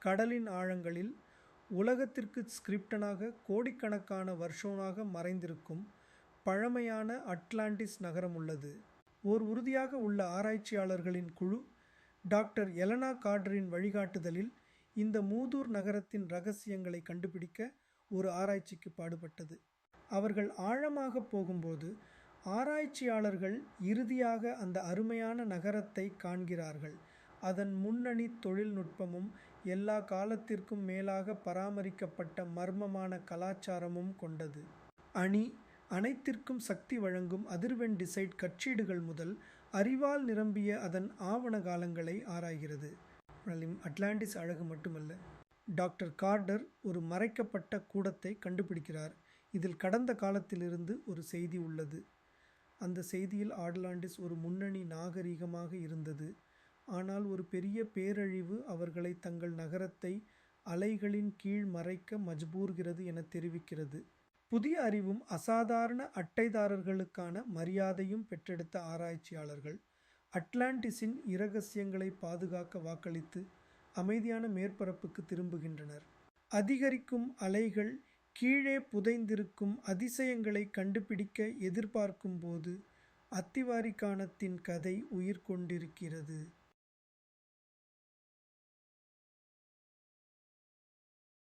கடலின் ஆழங்களில் உலகத்திற்கு ஸ்கிரிப்டனாக கோடிக்கணக்கான வருஷமாக மறைந்திருக்கும் பழமையான அட்லாண்டிஸ் நகரம் உள்ளது. ஓர் உறுதியாக உள்ள ஆராய்ச்சியாளர்களின் குழு டாக்டர் எலனா கார்டரின் வழிகாட்டுதலில் இந்த மூதூர் நகரத்தின் இரகசியங்களை கண்டுபிடிக்க ஒரு ஆராய்ச்சிக்கு பாடுபட்டது. அவர்கள் ஆழமாக போகும்போது ஆராய்ச்சியாளர்கள் இறுதியாக அந்த அருமையான நகரத்தை காண்கிறார்கள். அதன் முன்னணி தொழில்நுட்பமும் எல்லா காலத்திற்கும் மேலாக பராமரிக்கப்பட்ட மர்மமான கலாச்சாரமும் கொண்டது. அணி அனைத்திற்கும் சக்தி வழங்கும் அதிர்வெண் டிசைட் கற்றீடுகள் முதல் அறிவால் நிரம்பிய அதன் ஆவண காலங்களை ஆராய்கிறது. அட்லாண்டிஸ் அழகு மட்டுமல்ல. டாக்டர் கார்டர் ஒரு மறைக்கப்பட்ட கூடத்தை கண்டுபிடிக்கிறார். இதில் கடந்த காலத்திலிருந்து ஒரு செய்தி உள்ளது. அந்த செய்தியில் அட்லாண்டிஸ் ஒரு முன்னணி நாகரிகமாக இருந்தது. ஆனால் ஒரு பெரிய பேரழிவு அவர்களை தங்கள் நகரத்தை அலைகளின் கீழ் மறைக்க மஜ்பூர்கிறது என தெரிவிக்கிறது. புதிய அறிவும் அசாதாரண அட்டைதாரர்களுக்கான மரியாதையும் பெற்றெடுத்த ஆராய்ச்சியாளர்கள் அட்லாண்டிஸின் இரகசியங்களை பாதுகாக்க வாக்களித்து அமைதியான மேற்பரப்புக்கு திரும்புகின்றனர். அதிகரிக்கும் அலைகள் கீழே புதைந்திருக்கும் அதிசயங்களை கண்டுபிடிக்க எதிர்பார்க்கும் போது அத்திவாரிக்கானத்தின் கதை உயிர் கொண்டிருக்கிறது.